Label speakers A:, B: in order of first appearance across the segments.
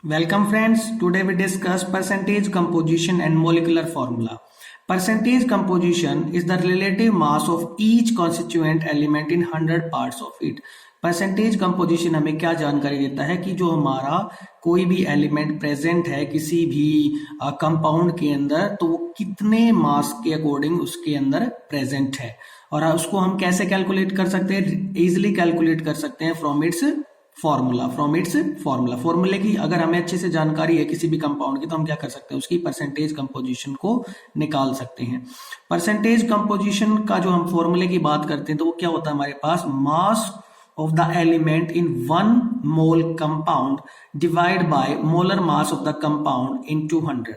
A: Welcome friends. Today we discuss percentage composition and molecular formula. Percentage composition is the relative mass of each constituent element in 100 parts of it. Percentage composition हमें क्या जानकारी देता है कि जो हमारा कोई भी एलिमेंट प्रेजेंट है किसी भी कंपाउंड के अंदर तो वो कितने मास के अकॉर्डिंग उसके अंदर प्रेजेंट है और उसको हम कैसे कैलकुलेट कर सकते हैं, इजिली कैलकुलेट कर सकते हैं फ्रॉम इट्स फॉर्मूले की अगर हमें अच्छे से जानकारी है किसी भी कंपाउंड की तो हम क्या कर सकते हैं, उसकी परसेंटेज कंपोजिशन को निकाल सकते हैं। परसेंटेज कंपोजिशन का जो हम फॉर्मूले की बात करते हैं तो वो क्या होता है, हमारे पास मास of the element in 1 mole compound divide by molar mass of the compound into 100।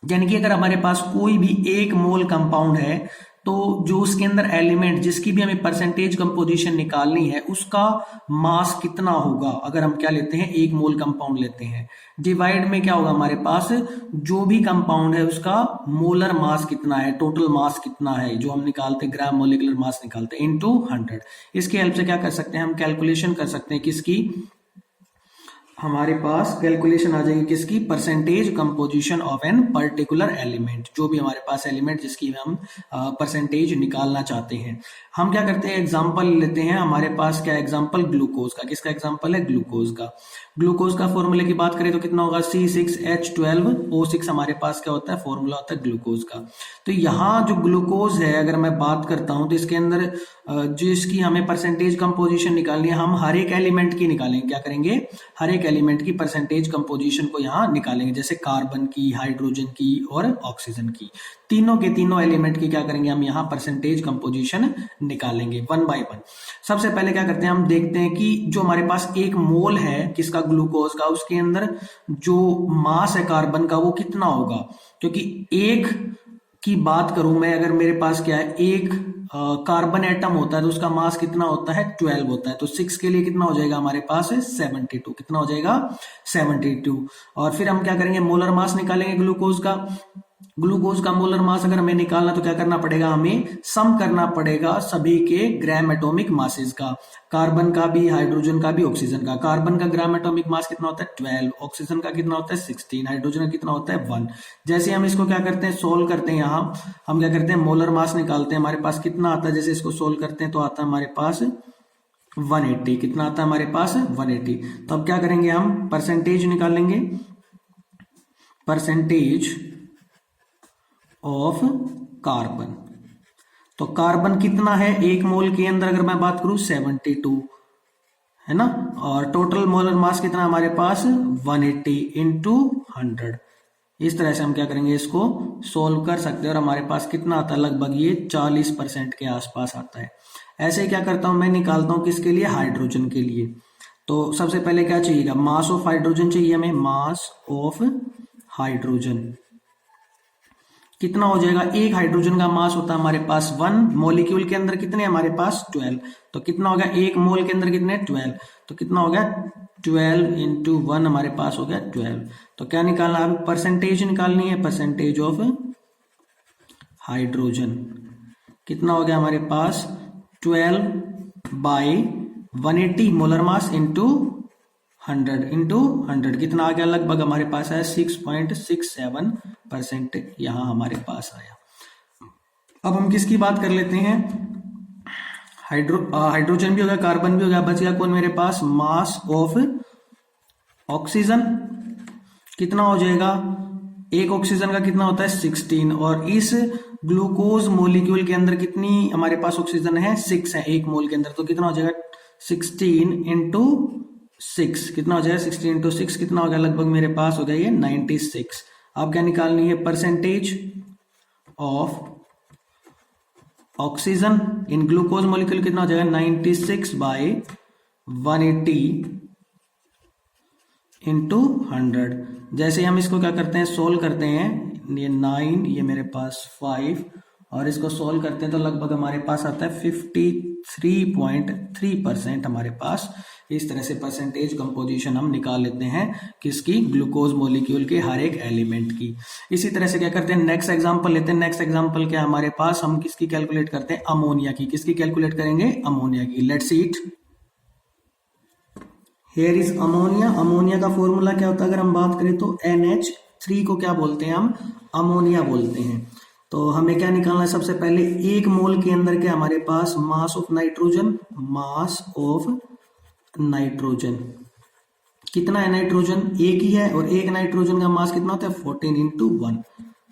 A: यानी कि अगर हमारे पास कोई भी एक मोल कंपाउंड है तो जो उसके अंदर एलिमेंट जिसकी भी हमें परसेंटेज कंपोजिशन निकालनी है उसका मास कितना होगा, अगर हम क्या लेते हैं एक मोल कंपाउंड लेते हैं, डिवाइड में क्या होगा हमारे पास जो भी कंपाउंड है उसका मोलर मास कितना है, टोटल मास कितना है जो हम निकालते हैं, ग्राम मोलिकुलर मास निकालते हैं, इनटू 100। इसकी हेल्प से क्या कर सकते हैं, हम कैलकुलेशन कर सकते हैं किसकी, हमारे पास कैलकुलेशन आ जाएगी किसकी, percentage composition of an particular element, जो भी हमारे पास एलिमेंट जिसकी हम परसेंटेज निकालना चाहते हैं। हम क्या करते हैं, एग्जांपल लेते हैं, हमारे पास क्या एग्जांपल ग्लूकोज का, किसका एग्जांपल है, ग्लूकोज का। ग्लूकोज का फॉर्मूले की बात करें तो कितना होगा, C6H12O6 हमारे पास क्या होता है, फॉर्मूला होता है ग्लूकोज का। तो यहाँ जो ग्लूकोज है अगर मैं बात करता हूं तो इसके अंदर जिसकी हमें परसेंटेज कंपोजिशन निकालनी है, हम हर एक एलिमेंट की निकालेंगे, क्या करेंगे, हर एक एलिमेंट की परसेंटेज कंपोजिशन को यहाँ निकालेंगे, जैसे कार्बन की, हाइड्रोजन की और ऑक्सीजन की, तीनों के तीनों एलिमेंट की क्या करेंगे हम यहाँ परसेंटेज कंपोजिशन निकालेंगे वन बाय वन। सबसे पहले क्या करते हैं, हम देखते हैं कि जो हमारे पास एक मोल है किसका, ग्लूकोज का, उसके अंदर जो मास है कार्बन का वो कितना होगा, क्योंकि एक की बात करूं मैं, अगर मेरे पास क्या है, एक कार्बन एटम होता है तो उसका मास कितना होता है, 12 होता है, तो 6 के लिए कितना हो जाएगा हमारे पास 72, कितना हो जाएगा 72। और फिर हम क्या करेंगे, मोलर मास निकालेंगे ग्लूकोज का। ग्लूकोज का मोलर मास अगर हमें निकालना तो क्या करना पड़ेगा, हमें सम करना पड़ेगा सभी के ग्राम एटॉमिक मासेस का, कार्बन का भी, हाइड्रोजन का भी, ऑक्सीजन का। कार्बन का ग्राम एटॉमिक मास कितना होता है 12, ऑक्सीजन का कितना होता है 16, हाइड्रोजन का कितना होता है 1। जैसे हम इसको क्या करते हैं, सोल्व करते हैं, यहाँ हम क्या करते हैं, मोलर मास निकालते हैं, हमारे पास कितना आता है, जैसे इसको सोल्व करते हैं तो आता है हमारे पास 180, कितना आता है हमारे पास 180। तो अब क्या करेंगे, हम परसेंटेज निकालेंगे, परसेंटेज ऑफ कार्बन। तो कार्बन कितना है एक मोल के अंदर, अगर मैं बात करूं 72 है ना, और टोटल मोलर मास कितना हमारे पास 180 इंटू 100। इस तरह से हम क्या करेंगे, इसको सोल्व कर सकते हैं और हमारे पास कितना आता है, लगभग ये 40% के आसपास आता है। ऐसे क्या करता हूं मैं, निकालता हूं किसके लिए, हाइड्रोजन के लिए। तो सबसे पहले क्या चाहिएगा, मास ऑफ हाइड्रोजन चाहिए हमें, मास ऑफ हाइड्रोजन कितना हो जाएगा, एक हाइड्रोजन का मास होता है हमारे पास 1 मॉलिक्यूल के अंदर कितने हमारे पास 12, तो कितना हो गया, एक मोल के अंदर कितने 12, तो कितना हो गया 12 इंटू 1 हमारे पास हो गया 12। तो क्या निकालना है, परसेंटेज निकालनी है, परसेंटेज ऑफ हाइड्रोजन कितना हो गया हमारे पास 12 by 180 molar mass into 100 into 100 कितना आ गया, लगभग हमारे पास है 6.67% यहां हमारे पास आया। अब हम किसकी बात कर लेते हैं, हाइड्रोजन भी हो गया, कार्बन भी हो गया, बच गया कौन मेरे पास, मास ऑफ ऑक्सीजन कितना हो जाएगा, एक ऑक्सीजन का कितना होता है 16, और इस ग्लूकोज मॉलिक्यूल के अंदर कितनी हमारे पास ऑक्सीजन है 6 है एक मोल के अंदर, तो कितना हो जाएगा 16 इंटू 6, कितना हो जाएगा 16 इंटू 6 कितना हो गया, लगभग मेरे पास हो गया ये 96। अब क्या निकालनी है, percentage of oxygen in glucose molecule कितना हो जाएगा 96 बाई 180 इंटू 100। जैसे हम इसको क्या करते हैं, सोल्व करते हैं, ये 9 ये मेरे पास 5 और इसको सोल्व करते हैं तो लगभग हमारे पास आता है 53.3% हमारे पास। इस तरह से परसेंटेज कंपोजिशन हम निकाल लेते हैं किसकी, ग्लूकोज मॉलिक्यूल के हर एक एलिमेंट की। इसी तरह से क्या करते हैं, नेक्स्ट एग्जांपल लेते हैं। नेक्स्ट एग्जांपल क्या हमारे पास, हम किसकी कैलकुलेट करते हैं, अमोनिया की। किसकी कैलकुलेट करेंगे, अमोनिया की। Let's see it. Here is ammonia. Ammonia का फॉर्मूला क्या होता है अगर हम बात करें तो NH3 को क्या बोलते हैं हम, अमोनिया बोलते हैं। तो हमें क्या निकालना है, सबसे पहले एक मोल के अंदर क्या हमारे पास mass of nitrogen, mass of nitrogen कितना है, नाइट्रोजन एक ही है और एक नाइट्रोजन का मास कितना होता है 14 इंटू 1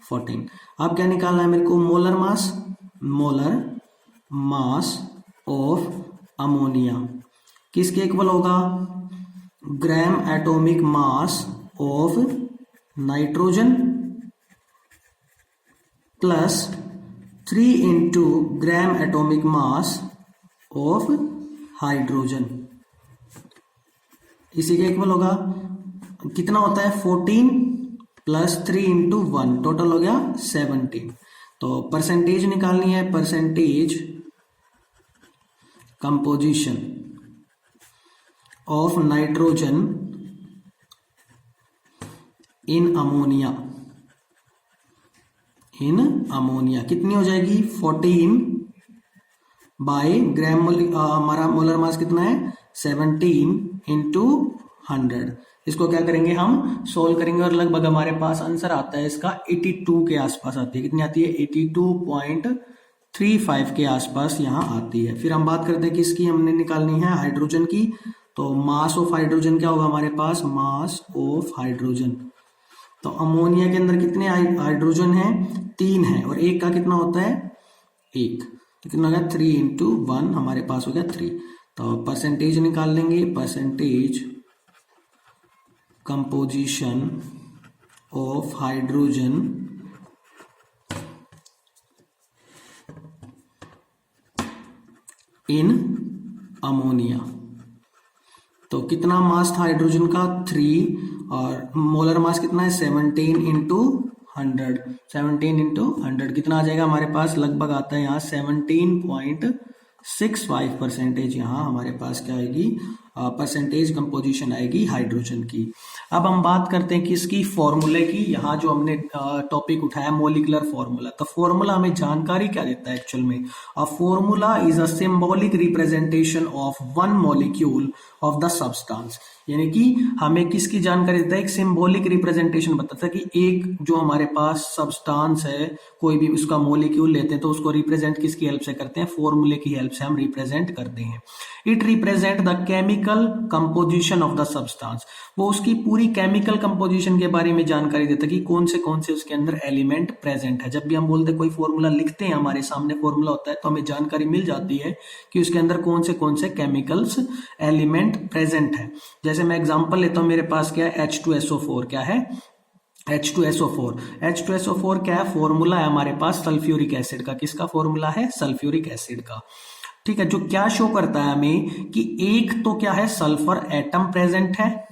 A: 14। अब क्या निकालना है मेरे को, molar mass, molar mass of ammonia किसके इक्वल होगा, gram atomic mass of nitrogen plus 3 into gram atomic mass of hydrogen, इसी के इक्वल होगा। कितना होता है 14 प्लस 3 इंटू 1 टोटल हो गया 17। तो परसेंटेज निकालनी है, percentage composition of nitrogen in ammonia, in ammonia कितनी हो जाएगी 14 बाय ग्राम हमारा मोलर मास कितना है 17 इंटू 100। इसको क्या करेंगे हम सोल्व करेंगे और लगभग हमारे पास आंसर आता है इसका 82 के आसपास आती है। कितनी आती है 82.35 के आसपास यहाँ आती है। फिर हम बात करते हैं किसकी हमने निकालनी है, हाइड्रोजन की। तो मास ऑफ हाइड्रोजन क्या होगा हमारे पास, मास ऑफ हाइड्रोजन। तो अमोनिया के अंदर कितने हाइड्रोजन है 3 है और एक का कितना होता है 1, तो कितना हो गया 3 इंटू 1 हमारे पास हो गया 3। तो परसेंटेज निकाल लेंगे, percentage composition of hydrogen in ammonia. तो कितना मास था हाइड्रोजन का 3 और मोलर मास कितना है 17 इंटू 100, 17 इंटू 100 कितना आ जाएगा हमारे पास, लगभग आता है यहाँ 17.65% यहाँ हमारे पास क्या आएगी, परसेंटेज कंपोजिशन आएगी हाइड्रोजन की। अब हम बात करते हैं किसकी, फॉर्मूले की। यहाँ जो हमने टॉपिक उठाया मॉलिक्यूलर फॉर्मूला, तो फॉर्मूला हमें जानकारी क्या देता है एक्चुअल में, a formula is a symbolic representation of one molecule of the substance. यानी कि हमें किसकी जानकारी देता है, एक सिंबॉलिक रिप्रेजेंटेशन बताता है कि एक जो हमारे पास सब्सटेंस है, कोई भी उसका मॉलिक्यूल लेते हैं तो उसको रिप्रेजेंट किसकी हेल्प से करते हैं, फॉर्मूले की हेल्प से हम रिप्रेजेंट करते हैं। It represent the chemical composition of the substance, वो उसकी पूरी केमिकल कंपोजिशन के बारे में जानकारी देता है कि कौन से उसके अंदर एलिमेंट प्रेजेंट है। जब भी हम बोलते हैं कोई फॉर्मूला लिखते हैं, हमारे सामने फॉर्मूला होता है तो हमें जानकारी मिल जाती है कि उसके अंदर कौन से केमिकल्स एलिमेंट प्रेजेंट है। जैसे मैं एग्जांपल लेता हूं, मेरे पास क्या है H2SO4, क्या है H2SO4। H2SO4 क्या है, फॉर्मूला है हमारे पास सल्फ्यूरिक एसिड का। किसका फॉर्मूला है, सल्फ्यूरिक एसिड का। ठीक है, जो क्या शो करता है हमें कि एक तो क्या है सल्फर एटम प्रेजेंट है,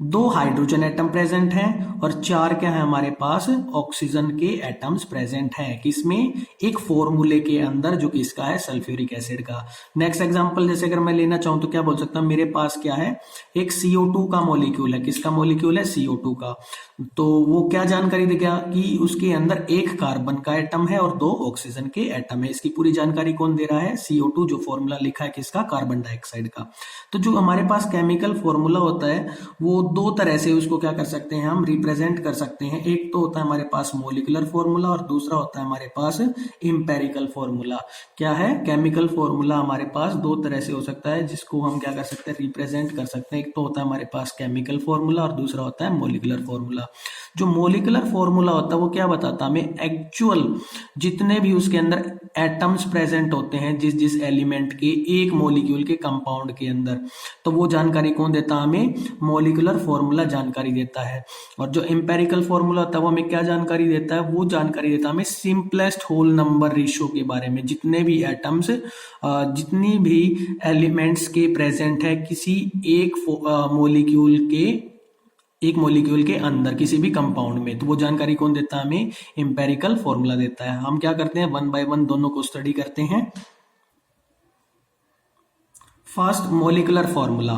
A: 2 हाइड्रोजन एटम प्रेजेंट हैं और 4 क्या है हमारे पास ऑक्सीजन के एटम्स प्रेजेंट हैं, किसमें, एक फॉर्मूले के अंदर जो कि इसका है सल्फ्यूरिक एसिड का। नेक्स्ट एग्जांपल जैसे अगर मैं लेना चाहूं तो क्या बोल सकता हूं, मेरे पास क्या है एक CO2 का मॉलिक्यूल है। किसका मॉलिक्यूल है, CO2 का। तो वो क्या जानकारी देगा कि उसके अंदर 1 कार्बन का एटम है और 2 ऑक्सीजन के एटम है। इसकी पूरी जानकारी कौन दे रहा है, CO2, जो फॉर्मूला लिखा है किसका, कार्बन डाइऑक्साइड का। तो जो हमारे पास केमिकल फॉर्मूला होता है वो 2 तरह से उसको क्या कर सकते हैं, हम रिप्रेजेंट कर सकते हैं। एक तो होता है हमारे पास मॉलिक्यूलर फॉर्मूला और दूसरा होता है हमारे पास इंपेरिकल फॉर्मूला। क्या है, केमिकल फॉर्मूला हमारे पास 2 तरह से हो सकता है जिसको हम क्या कर सकते हैं, रिप्रेजेंट कर सकते हैं। एक तो होता है हमारे पास केमिकल फॉर्मूला और दूसरा होता है मॉलिक्यूलर फॉर्मूला। जो मॉलिक्यूलर फॉर्मूला होता है वो क्या बताता है हमें, एक्चुअल जितने भी उसके अंदर एटम्स प्रेजेंट होते हैं जिस एलिमेंट के एक मॉलिक्यूल के कंपाउंड के अंदर, तो वो जानकारी कौन देता है हमें, मॉलिक्यूलर फॉर्मूला जानकारी देता है। और जो एम्पेरिकल फॉर्मूला होता है वो हमें क्या जानकारी देता है, वो जानकारी देता है हमें सिंपलेस्ट होल नंबर रेशियो के बारे में। जितने भी एटम्स, जितनी भी एलिमेंट्स के प्रेजेंट है किसी एक मॉलिक्यूल के अंदर किसी भी कंपाउंड में, तो वो जानकारी कौन देता है हमें, एम्पेरिकल फॉर्मूला देता है। हम क्या करते हैं, 1 बाय 1 दोनों को स्टडी करते हैं। First molecular formula.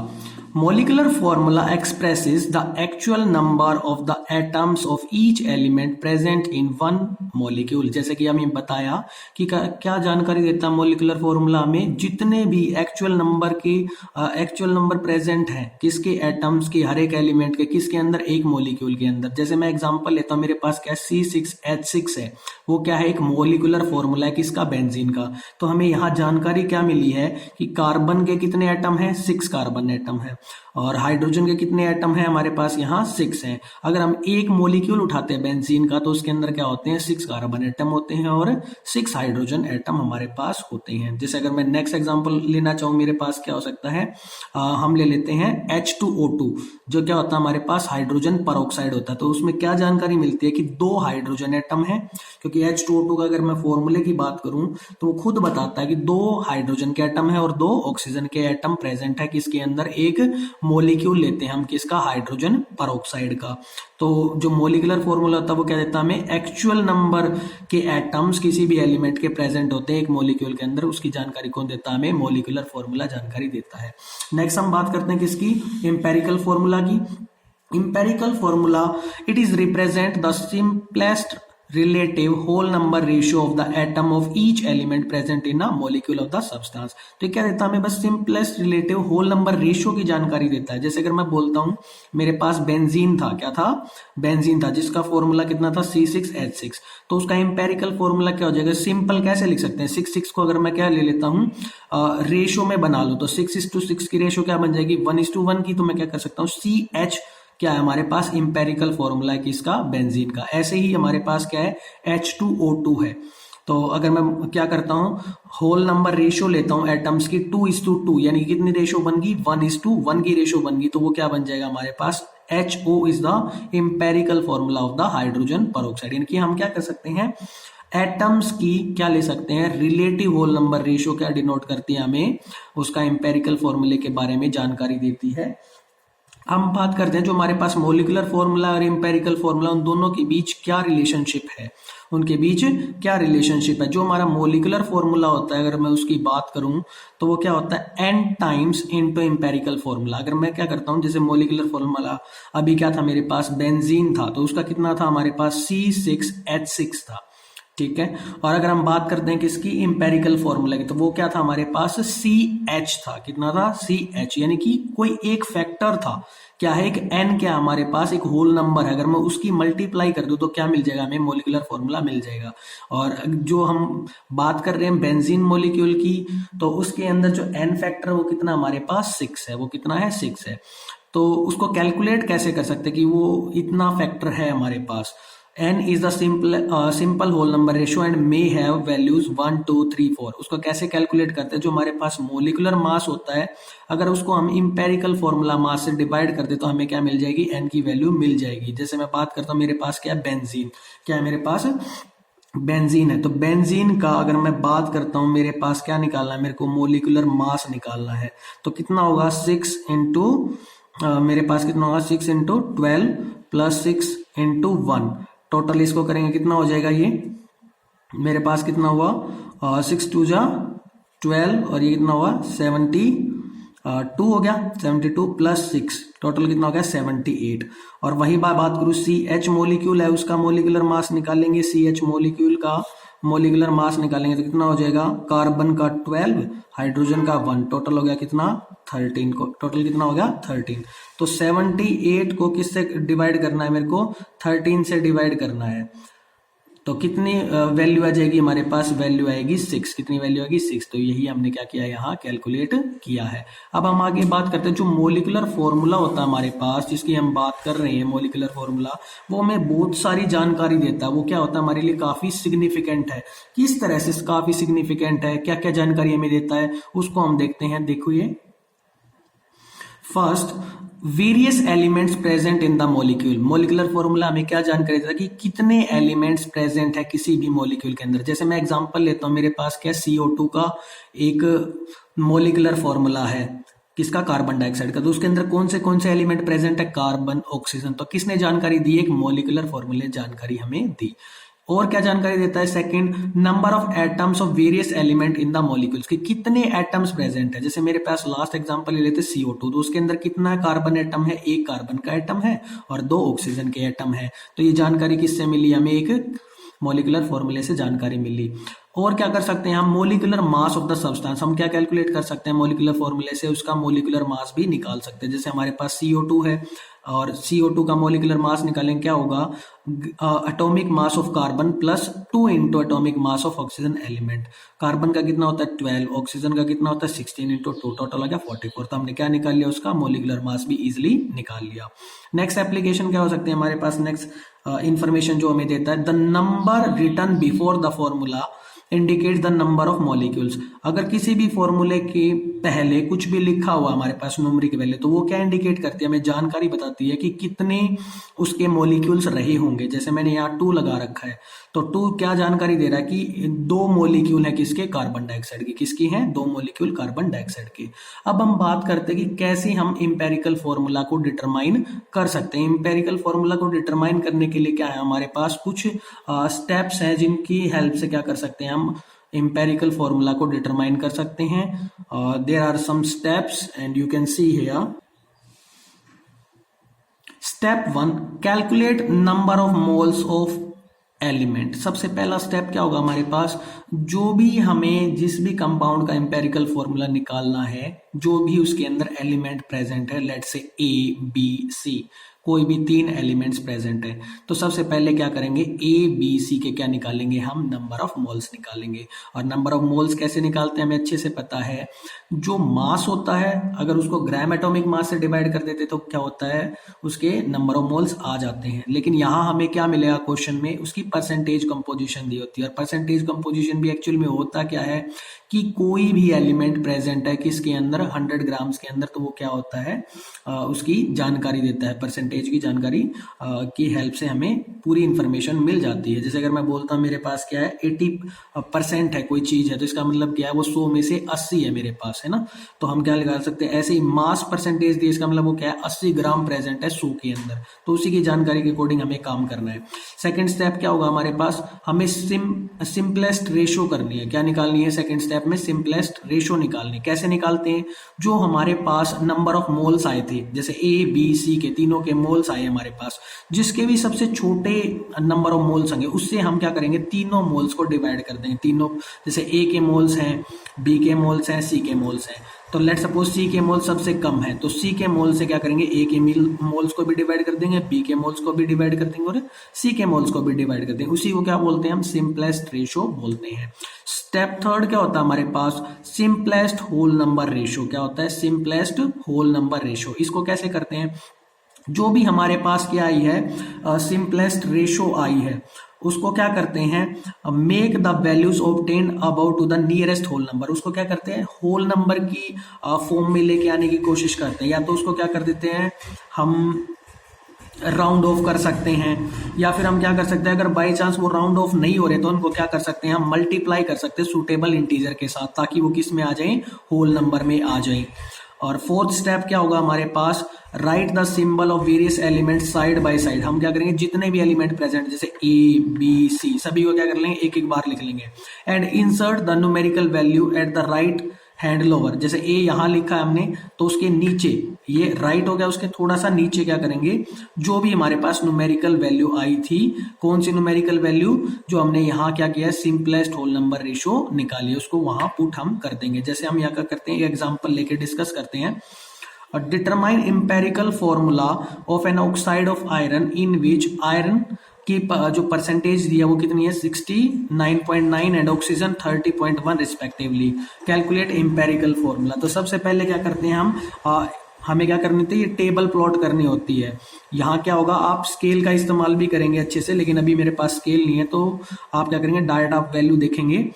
A: molecular formula expresses the actual number of the atoms of each element present in one molecule। जैसे कि हमें बताया कि क्या जानकारी देता है मोलिकुलर फॉर्मूला में, जितने भी एक्चुअल नंबर प्रेजेंट है किसके एटम्स के, हर एक एलिमेंट के, किसके अंदर, एक मोलिक्यूल के अंदर। जैसे मैं एग्जांपल लेता हूं, मेरे पास क्या C6H6 है, वो क्या है, एक मोलिकुलर फॉर्मूला है किसका, बेंजीन का। तो हमें यहाँ जानकारी क्या मिली है कि कार्बन के कितने एटम है, 6 कार्बन एटम है, और हाइड्रोजन के कितने एटम है हमारे पास, यहाँ 6 हैं। अगर हम एक मोलिक्यूल उठाते हैं बेंजीन का तो उसके अंदर क्या होते हैं, 6 कार्बन एटम होते हैं और 6 हाइड्रोजन एटम हमारे पास होते हैं। जैसे अगर मैं नेक्स्ट एग्जांपल लेना चाहूँ, मेरे पास क्या हो सकता है, हम ले लेते हैं H2O2, जो क्या होता है हमारे पास, हाइड्रोजन परऑक्साइड होता है। तो उसमें क्या जानकारी मिलती है कि 2 हाइड्रोजन एटम है, क्योंकि H2O2 का अगर मैं फॉर्मूले की बात करूं तो वो खुद बताता है कि 2 हाइड्रोजन के एटम है और 2 ऑक्सीजन के एटम प्रेजेंट है किसके अंदर, एक मोलिक्यूल लेते हैं हम किसका, हाइड्रोजन परऑक्साइड का। तो जो मोलिकुलर फॉर्मूला होता है वो क्या देता है हमें, एक्चुअल नंबर के एटम्स किसी भी एलिमेंट के प्रेजेंट होते हैं एक मोलिक्यूल के अंदर, उसकी जानकारी कौन देता है, हमें मोलिकुलर फॉर्मूला जानकारी देता है। नेक्स्ट हम बात करते हैं किसकी, एम्पेरिकल फॉर्मूला की। Empirical formula, it is represent the simplest relative whole number ratio of the atom of each element present in a molecule of the substance। तो क्या देता है हमें, बस simplest relative whole number ratio की जानकारी देता है। जैसे अगर मैं बोलता हूं मेरे पास बेंजीन था, क्या था, बेंजीन था, जिसका फॉर्मूला कितना था, C6H6, तो उसका एम्पेरिकल फॉर्मूला क्या हो जाएगा, सिंपल कैसे लिख सकते हैं, 6 को अगर मैं क्या ले लेता हूं, रेशियो में बना लो तो 6:6 की रेशियो क्या बन जाएगी, 1:1 की। तो मैं क्या कर सकता हूँ, CH क्या है हमारे पास, इंपेरिकल फॉर्मूला है किसका, बेंजीन का। ऐसे ही हमारे पास क्या है, H2O2 है। तो अगर मैं क्या करता हूं, होल नंबर रेशियो लेता हूं एटम्स की 2:2, यानी कितनी रेशियो बन गई, 1:1 की रेशियो बन गई। तो वो क्या बन जाएगा हमारे पास, HO is the empirical formula of the hydrogen peroxide. यानी कि हम क्या कर सकते हैं, एटम्स की क्या ले सकते हैं, रिलेटिव होल नंबर रेशियो क्या डिनोट करती है, हमें उसका इंपेरिकल फॉर्मूले के बारे में जानकारी देती है। हम बात करते हैं जो हमारे पास मोलिकुलर फॉर्मूला और एम्पेरिकल फॉर्मूला, उन दोनों के बीच क्या रिलेशनशिप है, उनके बीच क्या रिलेशनशिप है। जो हमारा मोलिकुलर फॉर्मूला होता है, अगर मैं उसकी बात करूं तो वो क्या होता है, n times into empirical formula. अगर मैं क्या करता हूं, जैसे मोलिकुलर फॉर्मूला अभी क्या था मेरे पास, बेंजीन था, तो उसका कितना था हमारे पास, C6H6 था, ठीक है। और अगर हम बात करते हैं किसकी, इंपेरिकल फॉर्मूला की, तो वो क्या था हमारे पास, CH था, कितना था, CH, यानी कि कोई एक फैक्टर था, क्या है, एक n, क्या हमारे पास एक होल नंबर है, अगर मैं उसकी मल्टीप्लाई कर दूं तो क्या मिल जाएगा हमें, मोलिकुलर फॉर्मूला मिल जाएगा। और जो हम बात कर रहे हैं बेंजीन मोलिक्यूल की, तो उसके अंदर जो n फैक्टर है वो कितना हमारे पास, 6 है, वो कितना है, 6 है। तो उसको कैलकुलेट कैसे कर सकते हैं कि वो इतना फैक्टर है हमारे पास। n is the simple whole number ratio and may have values 1, 2, 3, 4। उसको कैसे कैलकुलेट करते हैं, जो हमारे पास मोलिकुलर मास होता है, अगर उसको हम इंपेरिकल फॉर्मूला मास से डिवाइड कर दे तो हमें क्या मिल जाएगी, n की वैल्यू मिल जाएगी। जैसे मैं बात करता हूँ, मेरे पास क्या है, बेंजीन, क्या है मेरे पास, बेंजीन है। तो बेंजीन का अगर मैं बात करता हूँ, मेरे पास क्या निकालना है, मेरे को मोलिकुलर मास निकालना है। तो कितना होगा, 6 इंटू मेरे पास कितना होगा, 6 इंटू 12 प्लस 6 इंटू 1, टोटल इसको करेंगे कितना हो जाएगा, ये मेरे पास कितना हुआ, 6 2 जा 12 और ये कितना हुआ, 72 हो गया, 72 प्लस 6 टोटल कितना हो गया, 78। और वही बात करूँ, CH मोलिक्यूल है, उसका मोलिकुलर मास निकालेंगे, CH मोलिक्यूल का मोलिकुलर मास निकालेंगे तो कितना हो जाएगा, कार्बन का 12, हाइड्रोजन का 1, टोटल हो गया कितना, 13 को, टोटल कितना हो गया, 13। तो 78 को किससे डिवाइड करना है, मेरे को 13 से डिवाइड करना है। तो कितनी वैल्यू आ जाएगी हमारे पास, वैल्यू आएगी 6। कितनी वैल्यू आएगी, 6। तो यही हमने क्या किया, यहाँ कैलकुलेट किया है। अब हम आगे बात करते हैं, जो मोलिकुलर फॉर्मूला होता है हमारे पास, जिसकी हम बात कर रहे हैं मोलिकुलर फॉर्मूला, वो हमें बहुत सारी जानकारी देता है। वो क्या होता है, हमारे लिए काफी सिग्निफिकेंट है। किस तरह से काफी सिग्निफिकेंट है, क्या क्या जानकारी हमें देता है, उसको हम देखते हैं। देखो ये first, various elements present in the molecule. Molecular formula हमें क्या जानकारी देता है कि कितने एलिमेंट्स प्रेजेंट है किसी भी मॉलिक्यूल के अंदर। जैसे मैं एग्जांपल लेता हूं, मेरे पास क्या CO2 का एक मोलिकुलर फॉर्मूला है, किसका, कार्बन डाइऑक्साइड का। तो उसके अंदर कौन से एलिमेंट प्रेजेंट है, कार्बन, ऑक्सीजन। तो किसने जानकारी दी, एक मोलिकुलर फॉर्मूले जानकारी हमें दी। और क्या जानकारी देता है? Second, number of atoms of various element in the molecules, कि कितने एटम्स प्रेजेंट है। जैसे मेरे पास लास्ट एग्जांपल ले लेते CO2, तो उसके अंदर कितना कार्बन एटम है? एक कार्बन का एटम है और 2 ऑक्सीजन के एटम है। तो ये जानकारी किससे मिली? हमें एक मॉलिक्यूलर फॉर्मूले से जानकारी मिली। और क्या कर सकते हैं हम? Molecular mass of the substance हम क्या कैलकुलेट कर सकते हैं? मॉलिक्यूलर फॉर्मूले से उसका मोलिकुलर मास भी निकाल सकते हैं। जैसे हमारे पास CO2 है और CO2 का मोलिकुलर मास निकालेंगे, क्या होगा? Atomic mass of carbon plus 2 into atomic mass of oxygen element. Carbon का कितना होता है? 12, ऑक्सीजन का कितना होता है? 16 इंटू 2, टोटल हो गया 44। तो हमने क्या निकाल लिया? उसका मोलिकुलर मास भी इजिली निकाल लिया। नेक्स्ट एप्लीकेशन क्या हो सकती है हमारे पास? नेक्स्ट इंफॉर्मेशन जो हमें देता है, the number written before the formula indicate the number of molecules. अगर किसी भी फॉर्मूले के पहले कुछ भी लिखा हुआ हमारे पास न्यूमेरिक वैल्यू, तो वो क्या इंडिकेट करती है? हमें जानकारी बताती है कि कितने उसके मॉलिक्यूल्स रहे होंगे। जैसे मैंने यहाँ 2 लगा रखा है, तो 2 क्या जानकारी दे रहा है? कि 2 मॉलिक्यूल है किसके? कार्बन डाइऑक्साइड की। किसकी हैं? 2 मॉलिक्यूल कार्बन डाइऑक्साइड के। अब हम बात करते हैं कि कैसे हम इंपेरिकल फॉर्मूला को डिटरमाइन कर सकते हैं। इंपेरिकल फॉर्मूला को डिटरमाइन करने के लिए क्या है हमारे पास? कुछ स्टेप्स हैं जिनकी हेल्प से क्या कर सकते हैं हम इंपेरिकल फॉर्मूला को डिटरमाइन कर सकते हैं। There are some steps and you can see here. Step 1, calculate number of moles of element. सबसे पहला स्टेप क्या होगा हमारे पास? जो भी हमें जिस भी कंपाउंड का इंपेरिकल फॉर्मूला निकालना है, जो भी उसके अंदर एलिमेंट प्रेजेंट है, let's say A, B, C, कोई भी 3 एलिमेंट्स प्रेजेंट है, तो सबसे पहले क्या करेंगे? A, B, C के क्या निकालेंगे हम? नंबर ऑफ मोल्स निकालेंगे। और नंबर ऑफ मोल्स कैसे निकालते हैं हमें अच्छे से पता है। जो मास होता है, अगर उसको ग्राम एटॉमिक मास से डिवाइड कर देते तो क्या होता है? उसके नंबर ऑफ मोल्स आ जाते हैं। लेकिन यहाँ हमें क्या मिलेगा क्वेश्चन में? उसकी परसेंटेज कंपोजिशन दी होती है। और परसेंटेज कंपोजिशन भी एक्चुअल में होता क्या है कि कोई भी एलिमेंट प्रेजेंट है किसके अंदर? 100 ग्राम्स के अंदर, तो वो क्या होता है? उसकी जानकारी देता है। परसेंटेज की जानकारी की हेल्प से हमें पूरी इंफॉर्मेशन मिल जाती है। जैसे अगर मैं बोलता हूँ मेरे पास क्या है? 80% है कोई चीज है, तो इसका मतलब क्या है? वो 100 में से 80 है मेरे पास, है ना। तो हम क्या लगा सकते हैं? ऐसे ही मास परसेंटेज दिए, इसका मतलब वो क्या है? 80 ग्राम प्रेजेंट है 100 के अंदर, तो उसी की जानकारी के अकॉर्डिंग हमें काम करना है। सेकंड स्टेप क्या होगा हमारे पास? हमें सिंपलेस्ट रेशो करनी है। क्या निकालनी है? सेकंड स्टेप में सिंपलेस्ट रेशो निकालनी। कैसे निकालते हैं? जो हमारे पास नंबर ऑफ मोल्स आए थे, जैसे A, B, C के तीनों के मोल्स आए हमारे पास, जिसके भी सबसे छोटे नंबर ऑफ मोल्स होंगे उससे हम क्या करेंगे? तीनों मोल्स को डिवाइड कर देंगे। तीनों, जैसे A के मोल्स हैं, B के मोल्स हैं, C के मोल्स हैं, तो लेट सपोज C के मोल सबसे कम है, तो C के मोल से क्या करेंगे? A के मोल्स को भी डिवाइड कर देंगे, B के मोल्स को भी डिवाइड कर देंगे और C के मोल्स को भी डिवाइड कर देंगे। उसी को क्या बोलते हैं हम? सिंपलेस्ट रेशो बोलते हैं। स्टेप थर्ड क्या होता है हमारे पास? Simplest whole number ratio. क्या होता है? Simplest whole number ratio. इसको कैसे करते हैं? जो भी हमारे पास क्या आई है? सिंपलेस्ट रेशो आई है, उसको क्या करते हैं? Make the values obtain about to the nearest whole number. उसको क्या करते हैं? होल नंबर की फॉर्म में लेके आने की कोशिश करते हैं। या तो उसको क्या कर देते हैं हम? राउंड ऑफ कर सकते हैं, या फिर हम क्या कर सकते हैं? अगर बाई चांस वो राउंड ऑफ नहीं हो रहे तो उनको क्या कर सकते हैं? हम मल्टीप्लाई कर सकते हैं सुटेबल इंटीजर के साथ, ताकि वो किस में आ जाए? होल नंबर में आ जाए। और फोर्थ स्टेप क्या होगा हमारे पास? Write the symbol of various elements side by side. हम क्या करेंगे? जितने भी एलिमेंट प्रेजेंट, जैसे A, B, C, सभी को क्या कर लेंगे? एक एक बार लिख लेंगे। And insert the numerical value at the right hand lower. जैसे A यहाँ लिखा है हमने, तो उसके नीचे, ये राइट हो गया, उसके थोड़ा सा नीचे क्या करेंगे? जो भी हमारे पास न्यूमेरिकल वैल्यू आई थी, कौन सी न्यूमेरिकल वैल्यू? जो हमने यहाँ क्या किया? सिंपलेस्ट होल नंबर रेशो निकाली, उसको वहां पुट हम कर देंगे। जैसे हम यहाँ क्या करते हैं? एग्जाम्पल लेके डिस्कस करते हैं। Determine empirical formula of an oxide of iron in which iron की जो परसेंटेज दिया वो कितनी है? 69.9 and oxygen 30.1 respectively. Calculate empirical formula. तो सबसे पहले क्या करते हैं हम? हमें क्या करनी होती है? ये टेबल प्लॉट करनी होती है। यहाँ क्या होगा? आप स्केल का इस्तेमाल भी करेंगे अच्छे से, लेकिन अभी मेरे पास स्केल नहीं है, तो आप क्या करेंगे? डायरेक्ट आप वैल्यू देखेंगे।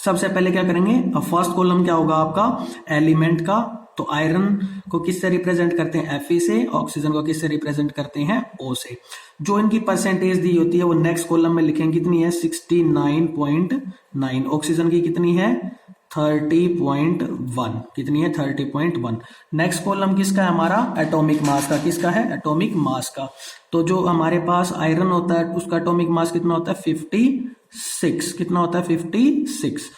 A: सबसे पहले क्या करेंगे? फर्स्ट कॉलम क्या होगा आपका? एलिमेंट का। तो आयरन को किससे रिप्रेजेंट करते हैं? Fe से। ऑक्सीजन को किससे रिप्रेजेंट करते हैं? O से। जो इनकी परसेंटेज दी होती है वो नेक्स्ट कॉलम में लिखेंगे। कितनी है? 69.9। ऑक्सीजन की कितनी है? 30.1, कितनी है 30.1। नेक्स्ट कॉलम किसका है हमारा, एटॉमिक मास का। किसका है, एटॉमिक मास का। तो जो हमारे पास आयरन होता है उसका एटॉमिक मास कितना होता है 56, कितना होता है 56,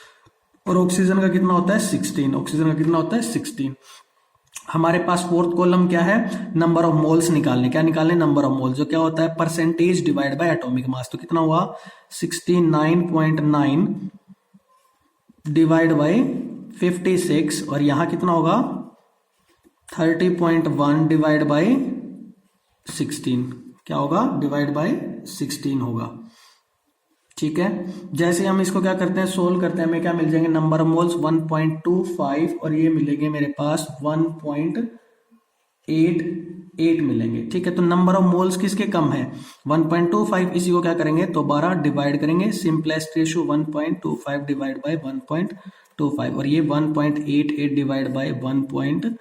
A: और ऑक्सीजन का कितना होता है 16, ऑक्सीजन का कितना होता है 16। हमारे पास फोर्थ कॉलम क्या है, नंबर ऑफ मोल्स निकालने, क्या निकालने, नंबर ऑफ मोल्स, जो क्या होता है percentage divide by atomic mass. तो कितना हुआ 69.9 डिवाइड बाय 56, और यहां कितना होगा 30.1 डिवाइड बाय 16, क्या होगा डिवाइड बाय 16 होगा। ठीक है, जैसे हम इसको क्या करते हैं, सोल्व करते हैं, हमें क्या मिल जाएंगे, नंबर ऑफ मोल्स 1.25 और ये मिलेंगे मेरे पास 1.88 मिलेंगे। ठीक है, तो नंबर ऑफ मोल्स किसके कम है 1.25, इसी को क्या करेंगे तो 12 डिवाइड करेंगे, सिंपलेस्ट रेशियो 1.25 डिवाइड बाय 1.25, और ये 1.88 डिवाइड बाय 1.25।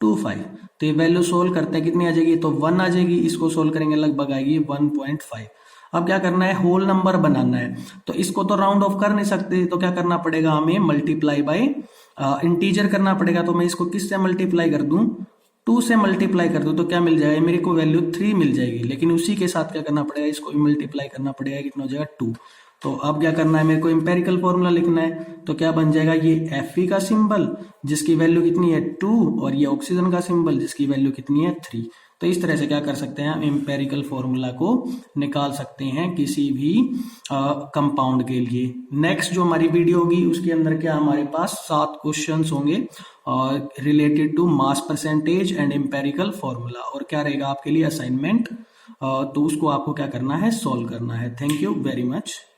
A: तो ये वैल्यू सोल्व करते हैं कितनी आ जाएगी, तो 1 आ जाएगी, इसको सोल्व करेंगे लगभग आएगी 1.5। अब क्या करना है, होल नंबर बनाना है, तो इसको तो राउंड ऑफ कर नहीं सकते, तो क्या करना पड़ेगा हमें, मल्टीप्लाई बाय इंटीजर करना पड़ेगा। तो मैं इसको किससे मल्टीप्लाई कर दूं, 2 से मल्टीप्लाई कर दूं, तो क्या मिल जाएगा, मेरे को वैल्यू 3 मिल जाएगी, लेकिन उसी के साथ क्या करना पड़ेगा, इसको भी मल्टीप्लाई करना पड़ेगा, कितना हो जाएगा 2। तो अब क्या करना है, मेरे को इंपेरिकल फॉर्मूला लिखना है, तो क्या बन जाएगा, ये Fe का सिंबल जिसकी वैल्यू कितनी है 2, और ये ऑक्सीजन का सिंबल जिसकी वैल्यू कितनी है 3। तो इस तरह से क्या कर सकते हैं, हम इंपेरिकल फॉर्मूला को निकाल सकते हैं किसी भी कंपाउंड के लिए। नेक्स्ट जो हमारी वीडियो होगी उसके अंदर क्या हमारे पास 7 क्वेश्चंस होंगे related to mass percentage and empirical formula, और क्या रहेगा आपके लिए असाइनमेंट, तो उसको आपको क्या करना है, सॉल्व करना है। Thank you very much.